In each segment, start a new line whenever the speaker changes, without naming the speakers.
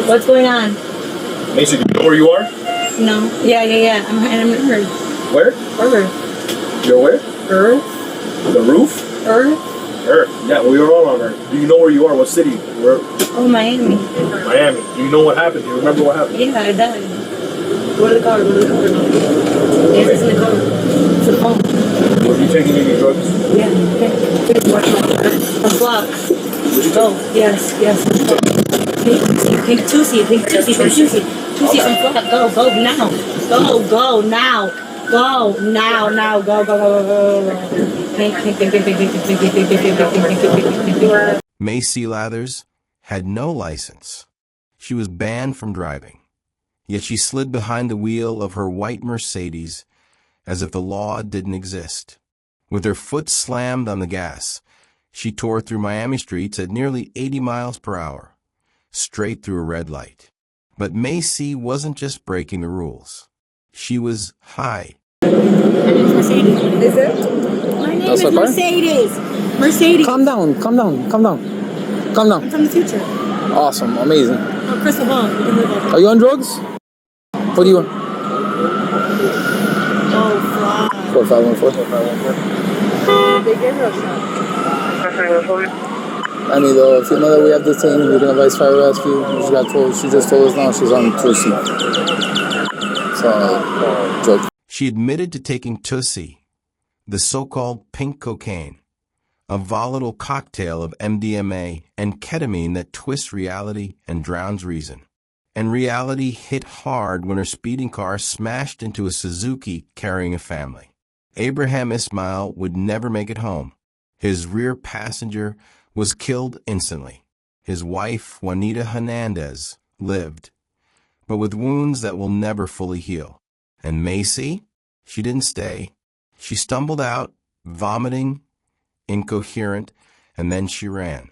What's going on?
Maecee, do you know where you are?
No. Yeah. I'm in Earth.
Where?
Earth.
You're where?
Earth.
The roof?
Earth.
Earth. Yeah, we are all on Earth. Do you know where you are? What city? Where?
Oh, Miami.
Miami. Do you know what happened? Do you remember what happened?
Yeah, I died. Go to the car. Yes, it's in the car. It's the phone.
Were you taking any drugs?
Yeah. Okay. A flock. Go. Yes. Take tusi from flock. Go now. Go now. Go.
Maecee Lathers had no license. She was banned from driving. Yet she slid behind the wheel of her white Mercedes as if the law didn't exist. With her foot slammed on the gas, she tore through Miami streets at nearly 80 miles per hour, straight through a red light. But Maecee wasn't just breaking the rules. She was high.
My name is Mercedes. Is it? My name is Mercedes. Mercedes.
Calm down.
I'm from the future.
Awesome, amazing.
Oh, Crystal Ball.
Are you on drugs? What do you want?
Oh, fuck.
4514.
They gave her a shot.
I need if you know that we have detained, we're gonna vice fire arrest you. She just told us now she's on tusi. So, joke.
She admitted to taking tusi, the so-called pink cocaine, a volatile cocktail of MDMA and ketamine that twists reality and drowns reason. And reality hit hard when her speeding car smashed into a Suzuki carrying a family. Abraham Ismael would never make it home. His rear passenger was killed instantly. His wife, Juanita Hernández, lived, but with wounds that will never fully heal. And Maecee? She didn't stay. She stumbled out, vomiting, incoherent, and then she ran.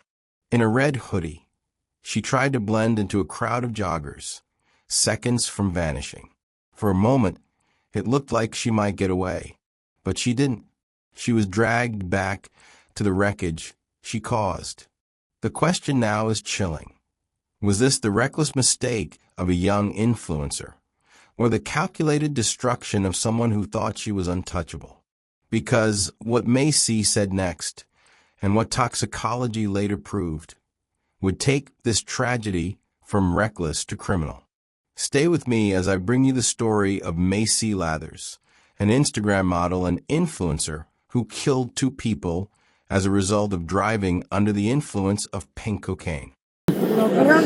In a red hoodie, she tried to blend into a crowd of joggers, seconds from vanishing. For a moment, it looked like she might get away, but she didn't. She was dragged back to the wreckage she caused. The question now is chilling. Was this the reckless mistake of a young influencer, or the calculated destruction of someone who thought she was untouchable? Because what Maecee said next, and what toxicology later proved, would take this tragedy from reckless to criminal. Stay with me as I bring you the story of Maecee Lathers, an Instagram model and influencer who killed 2 people as a result of driving under the influence of pink cocaine.
Recovery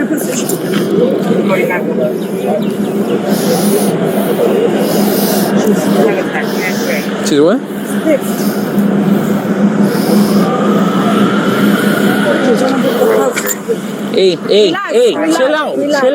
position. She's what? Hey, chill out.
Relax.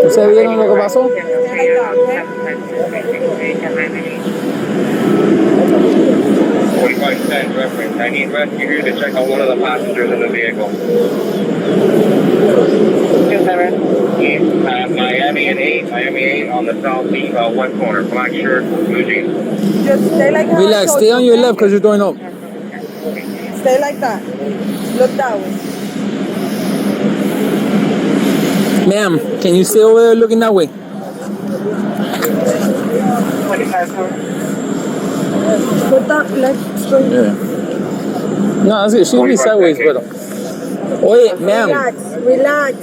¿Ustedes vieron lo que pasó?
4510 reference. I need rescue here to check on one of the passengers in the vehicle. Miami and 8 on the southeast west corner. Black shirt, blue jeans.
Just stay like that.
Relax, stay on your left because you're going up.
Stay like that. Look that way.
Ma'am, can you stay over there looking that way?
25.
Put that leg straight.
Yeah. No, that's good. She'll be sideways, pero. Oye, ma'am.
Relax.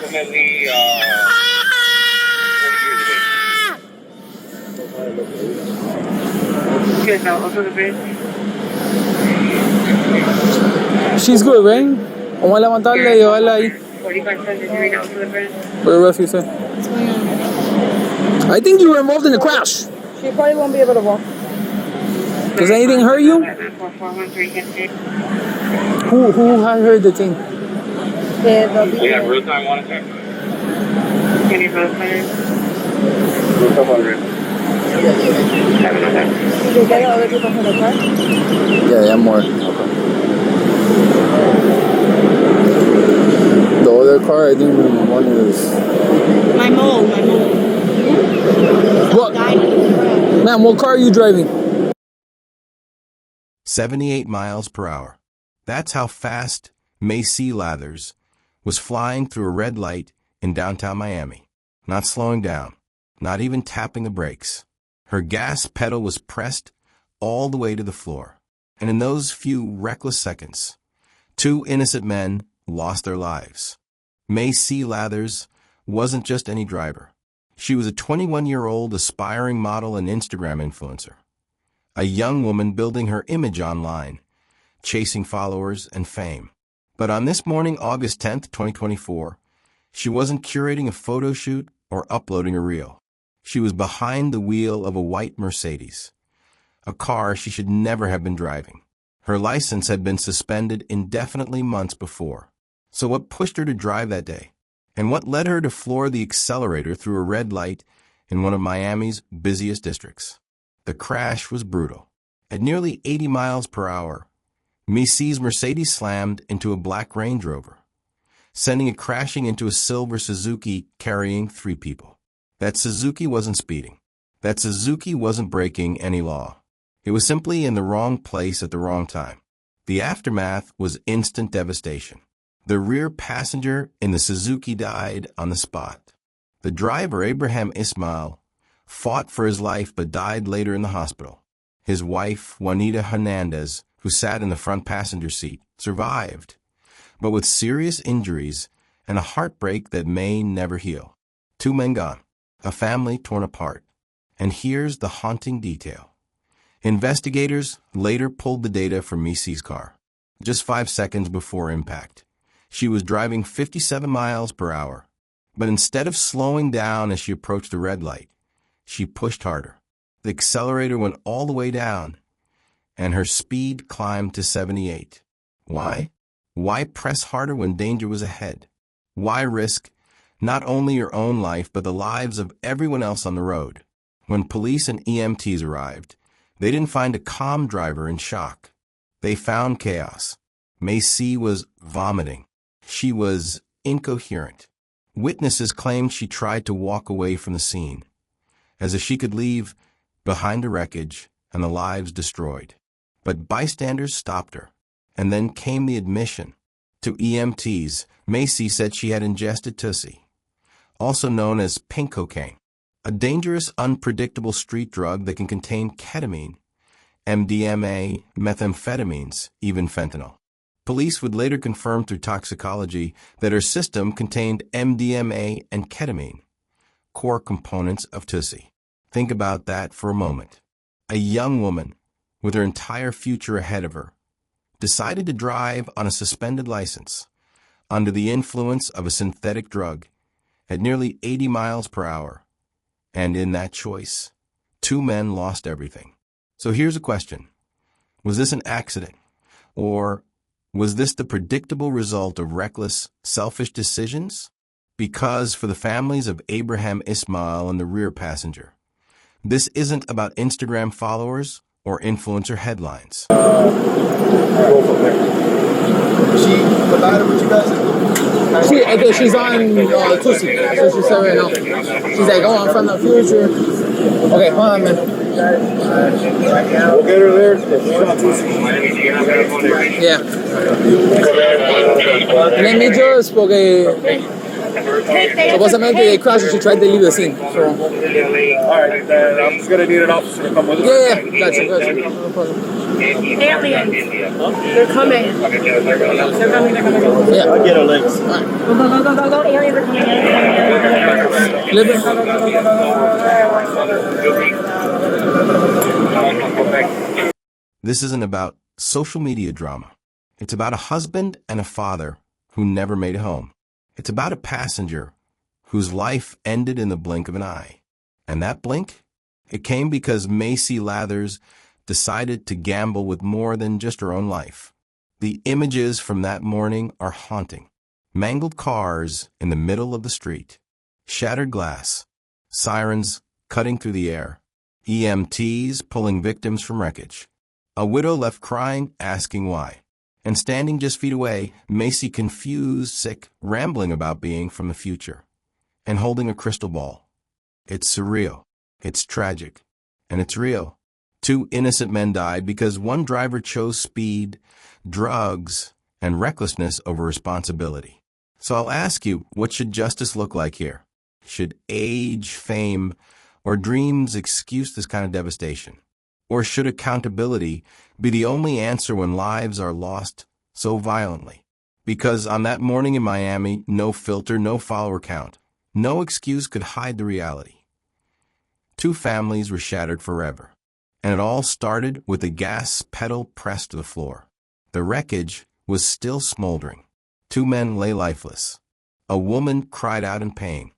Approximately 20 years of age.
She's good, right? Vamos a levantarla y llevarla ahí.
4510
What the rescue say? I think you were involved in the crash.
She probably won't be able to walk.
Does anything hurt you? Who had heard the thing?
We have real time monitoring. Can you verify? Have a nice day.
Did they other people from the car?
Yeah, more. The other car, I think one is...
My mole.
What? Ma'am, what car are you driving?
78 miles per hour. That's how fast Maecee Lathers was flying through a red light in downtown Miami. Not slowing down, not even tapping the brakes. Her gas pedal was pressed all the way to the floor. And in those few reckless seconds, 2 innocent men lost their lives. Maecee Lathers wasn't just any driver. She was a 21-year-old aspiring model and Instagram influencer. A young woman building her image online, chasing followers and fame. But on this morning, August 10th, 2024, she wasn't curating a photo shoot or uploading a reel. She was behind the wheel of a white Mercedes, a car she should never have been driving. Her license had been suspended indefinitely months before. So what pushed her to drive that day? And what led her to floor the accelerator through a red light in one of Miami's busiest districts? The crash was brutal. At nearly 80 miles per hour, Maecee's Mercedes slammed into a black Range Rover, sending it crashing into a silver Suzuki carrying 3 people. That Suzuki wasn't speeding. That Suzuki wasn't breaking any law. It was simply in the wrong place at the wrong time. The aftermath was instant devastation. The rear passenger in the Suzuki died on the spot. The driver, Ismael, fought for his life but died later in the hospital. His wife, Juanita Hernández, who sat in the front passenger seat, survived, but with serious injuries and a heartbreak that may never heal. 2 men gone, a family torn apart. And here's the haunting detail. Investigators later pulled the data from Maecee's car. Just 5 seconds before impact, she was driving 57 miles per hour. But instead of slowing down as she approached the red light, she pushed harder. The accelerator went all the way down, and her speed climbed to 78. Why? Why press harder when danger was ahead? Why risk not only your own life, but the lives of everyone else on the road? When police and EMTs arrived, they didn't find a calm driver in shock. They found chaos. Maecee was vomiting. She was incoherent. Witnesses claimed she tried to walk away from the scene, as if she could leave behind the wreckage and the lives destroyed. But bystanders stopped her. And then came the admission. To EMTs, Maecee said she had ingested tusi, also known as pink cocaine, a dangerous, unpredictable street drug that can contain ketamine, MDMA, methamphetamines, even fentanyl. Police would later confirm through toxicology that her system contained MDMA and ketamine, core components of tusi. Think about that for a moment. A young woman, with her entire future ahead of her, decided to drive on a suspended license under the influence of a synthetic drug at nearly 80 miles per hour. And in that choice, 2 men lost everything. So here's a question. Was this an accident? Or was this the predictable result of reckless, selfish decisions? Because for the families of Ismael and the rear passenger, this isn't about Instagram followers or influencer headlines.
Go from there. She provided what you guys
Okay, she's on tusi, so she said right now. She's like, oh, I'm from the future. Okay, hold on, man.
We'll get her there. She's on tusi.
Yeah. Let me just, porque supposedamente they crashed and she tried to leave the scene. So.
Alright, then I'm just gonna need an officer to come with us.
Yeah, gotcha. No problem.
Aliens. They're coming.
Yeah.
I'll get her legs.
Go. Aliens are coming.
This isn't about social media drama. It's about a husband and a father who never made it home. It's about a passenger whose life ended in the blink of an eye. And that blink? It came because Maecee Lathers decided to gamble with more than just her own life. The images from that morning are haunting. Mangled cars in the middle of the street, shattered glass, sirens cutting through the air, EMTs pulling victims from wreckage. A widow left crying, asking why. And standing just feet away, Maecee confused, sick, rambling about being from the future, and holding a crystal ball. It's surreal, it's tragic, and it's real. 2 innocent men died because one driver chose speed, drugs, and recklessness over responsibility. So I'll ask you, what should justice look like here? Should age, fame, or dreams excuse this kind of devastation? Or should accountability be the only answer when lives are lost so violently? Because on that morning in Miami, no filter, no follower count, no excuse could hide the reality. 2 families were shattered forever. And it all started with the gas pedal pressed to the floor. The wreckage was still smoldering. 2 men lay lifeless. A woman cried out in pain.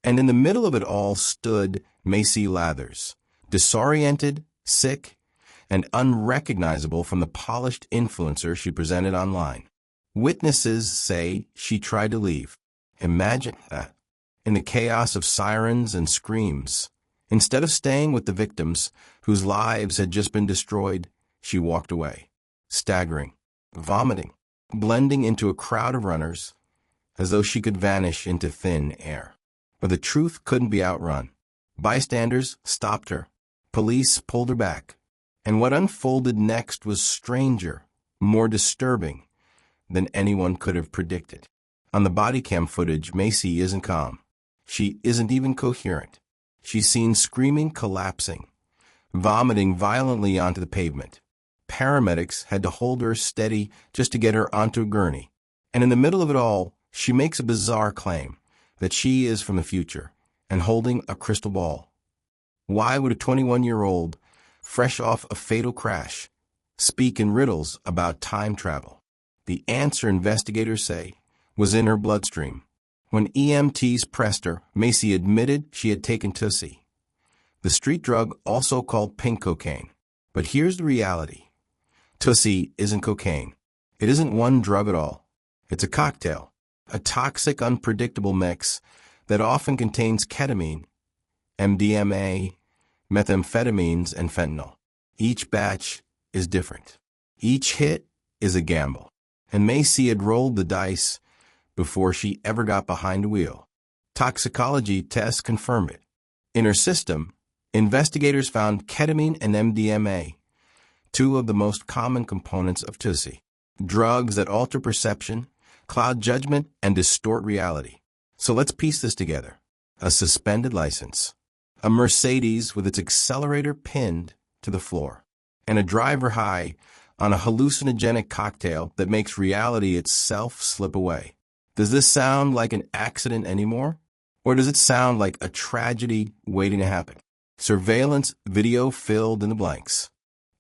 And in the middle of it all stood Maecee Lathers, disoriented, sick, and unrecognizable from the polished influencer she presented online. Witnesses say she tried to leave. Imagine that. In the chaos of sirens and screams, instead of staying with the victims whose lives had just been destroyed, she walked away, staggering, vomiting, blending into a crowd of runners as though she could vanish into thin air. But the truth couldn't be outrun. Bystanders stopped her. Police pulled her back. And what unfolded next was stranger, more disturbing than anyone could have predicted. On the body cam footage, Maecee isn't calm. She isn't even coherent. She's seen screaming, collapsing, vomiting violently onto the pavement. Paramedics had to hold her steady just to get her onto a gurney. And in the middle of it all, she makes a bizarre claim that she is from the future and holding a crystal ball. Why would a 21-year-old, fresh off a fatal crash, speak in riddles about time travel? The answer, investigators say, was in her bloodstream. When EMTs pressed her, Maecee admitted she had taken tusi, the street drug also called pink cocaine. But here's the reality. Tusi isn't cocaine. It isn't one drug at all. It's a cocktail, a toxic, unpredictable mix that often contains ketamine, MDMA, methamphetamines, and fentanyl. Each batch is different. Each hit is a gamble. And Maecee had rolled the dice before she ever got behind a wheel. Toxicology tests confirm it. In her system, investigators found ketamine and MDMA, 2 of the most common components of tusi, drugs that alter perception, cloud judgment, and distort reality. So let's piece this together. A suspended license, a Mercedes with its accelerator pinned to the floor, and a driver high on a hallucinogenic cocktail that makes reality itself slip away. Does this sound like an accident anymore? Or does it sound like a tragedy waiting to happen? Surveillance video filled in the blanks.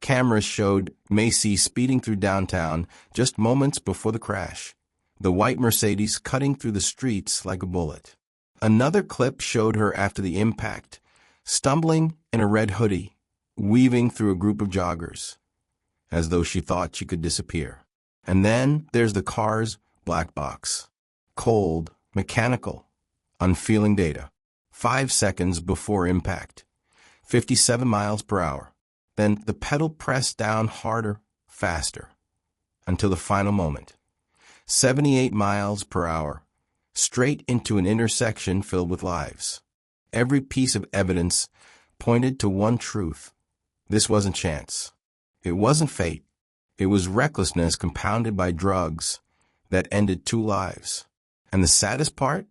Cameras showed Maecee speeding through downtown just moments before the crash, the white Mercedes cutting through the streets like a bullet. Another clip showed her after the impact, stumbling in a red hoodie, weaving through a group of joggers, as though she thought she could disappear. And then there's the car's black box. Cold, mechanical, unfeeling data. 5 seconds before impact. 57 miles per hour. Then the pedal pressed down harder, faster, until the final moment. 78 miles per hour, straight into an intersection filled with lives. Every piece of evidence pointed to one truth. This wasn't chance. It wasn't fate. It was recklessness compounded by drugs that ended 2 lives. And the saddest part?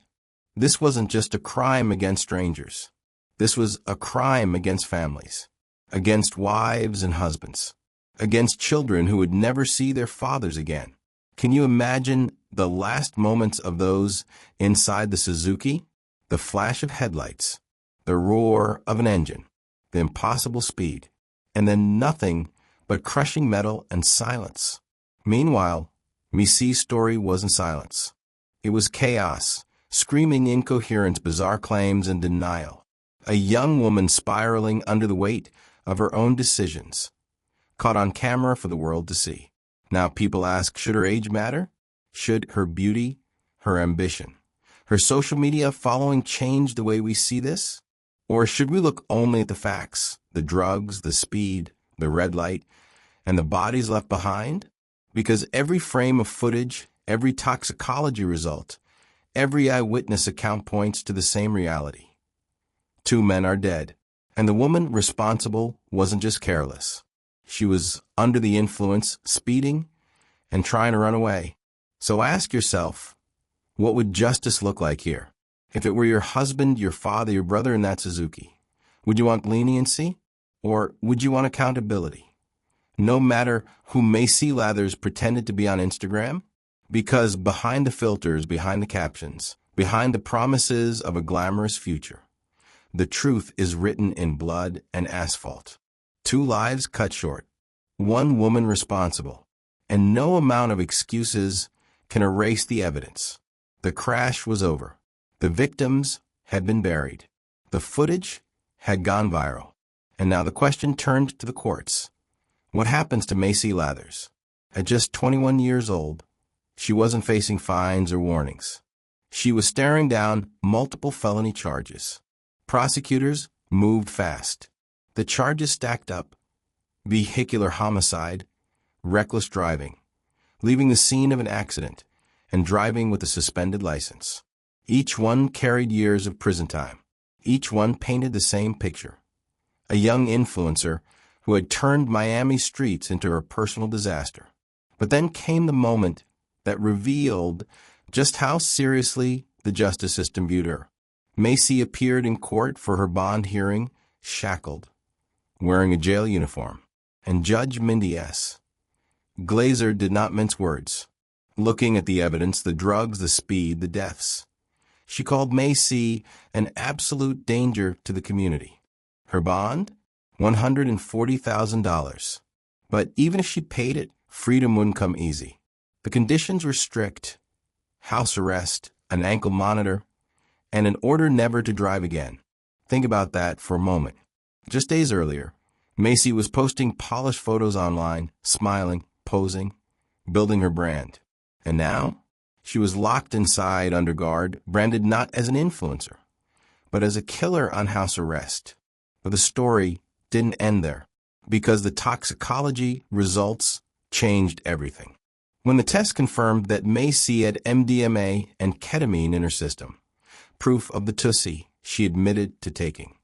This wasn't just a crime against strangers. This was a crime against families, against wives and husbands, against children who would never see their fathers again. Can you imagine the last moments of those inside the Suzuki? The flash of headlights, the roar of an engine, the impossible speed, and then nothing but crushing metal and silence. Meanwhile, Maecee's story wasn't silence. It was chaos, screaming incoherence, bizarre claims, and denial. A young woman spiraling under the weight of her own decisions, caught on camera for the world to see. Now people ask, should her age matter? Should her beauty, her ambition, her social media following change the way we see this? Or should we look only at the facts, The drugs, the speed, the red light, and the bodies left behind? Because every frame of footage, every toxicology result, every eyewitness account points to the same reality. 2 men are dead, and the woman responsible wasn't just careless. She was under the influence, speeding, and trying to run away. So ask yourself, what would justice look like here? If it were your husband, your father, your brother in that Suzuki, would you want leniency, or would you want accountability? No matter who Maecee Lathers pretended to be on Instagram, because behind the filters, behind the captions, behind the promises of a glamorous future, the truth is written in blood and asphalt. 2 lives cut short, 1 woman responsible, and no amount of excuses can erase the evidence. The crash was over. The victims had been buried. The footage had gone viral. And now the question turned to the courts. What happens to Maecee Lathers? At just 21 years old, she wasn't facing fines or warnings. She was staring down multiple felony charges. Prosecutors moved fast. The charges stacked up: vehicular homicide, reckless driving, leaving the scene of an accident, and driving with a suspended license. Each one carried years of prison time. Each one painted the same picture: a young influencer who had turned Miami streets into a personal disaster. But then came the moment that revealed just how seriously the justice system viewed her. Maecee appeared in court for her bond hearing, shackled, wearing a jail uniform, and Judge Mindy S. Glazer did not mince words. Looking at the evidence, the drugs, the speed, the deaths, she called Maecee an absolute danger to the community. Her bond? $140,000. But even if she paid it, freedom wouldn't come easy. The conditions were strict: house arrest, an ankle monitor, and an order never to drive again. Think about that for a moment. Just days earlier, Maecee was posting polished photos online, smiling, posing, building her brand. And now, she was locked inside under guard, branded not as an influencer, but as a killer on house arrest. But the story didn't end there, because the toxicology results changed everything. When the test confirmed that Maecee had MDMA and ketamine in her system, proof of the tusi she admitted to taking,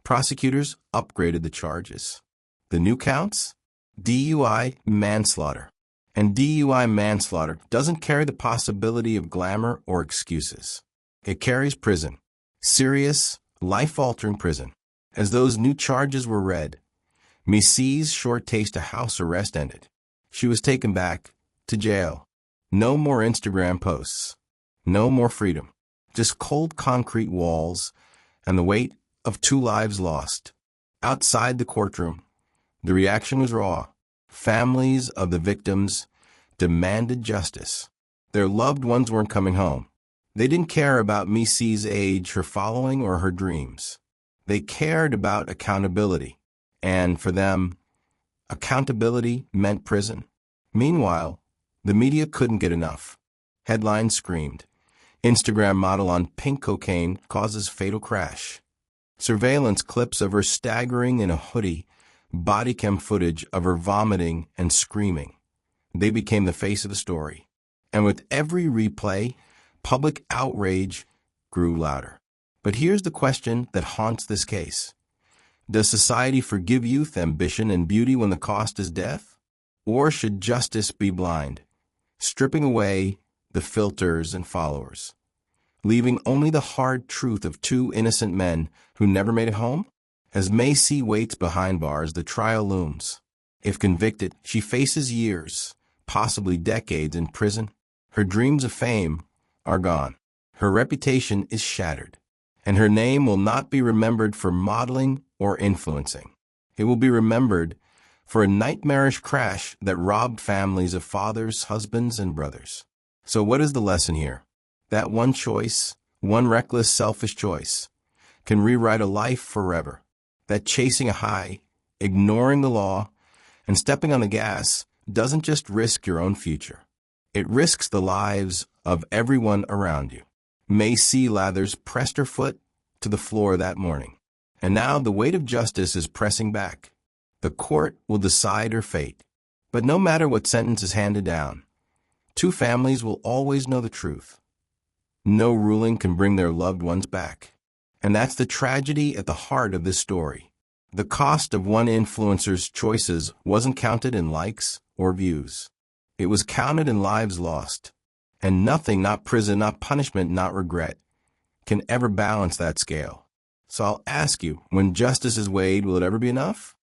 prosecutors upgraded the charges. The new counts? DUI manslaughter. And DUI manslaughter doesn't carry the possibility of glamour or excuses. It carries prison. Serious, life-altering prison. As those new charges were read, Maecee's short taste of house arrest ended. She was taken back to jail. No more Instagram posts. No more freedom. Just cold concrete walls and the weight of 2 lives lost. Outside the courtroom, the reaction was raw. Families of the victims demanded justice. Their loved ones weren't coming home. They didn't care about Maecee's age, her following, or her dreams. They cared about accountability. And for them, accountability meant prison. Meanwhile, the media couldn't get enough. Headlines screamed: Instagram model on pink cocaine causes fatal crash. Surveillance clips of her staggering in a hoodie, body cam footage of her vomiting and screaming. They became the face of the story. And with every replay, public outrage grew louder. But here's the question that haunts this case. Does society forgive youth, ambition, and beauty when the cost is death? Or should justice be blind, stripping away the filters and followers, leaving only the hard truth of 2 innocent men who never made it home? As Maecee waits behind bars, the trial looms. If convicted, she faces years, possibly decades in prison. Her dreams of fame are gone. Her reputation is shattered. And her name will not be remembered for modeling or influencing. It will be remembered for a nightmarish crash that robbed families of fathers, husbands, and brothers. So what is the lesson here? That one choice, one reckless, selfish choice, can rewrite a life forever. That chasing a high, ignoring the law, and stepping on the gas doesn't just risk your own future. It risks the lives of everyone around you. Maecee Lathers pressed her foot to the floor that morning. And now the weight of justice is pressing back. The court will decide her fate. But no matter what sentence is handed down, two families will always know the truth. No ruling can bring their loved ones back. And that's the tragedy at the heart of this story. The cost of one influencer's choices wasn't counted in likes or views. It was counted in lives lost. And nothing, not prison, not punishment, not regret, can ever balance that scale. So I'll ask you, when justice is weighed, will it ever be enough?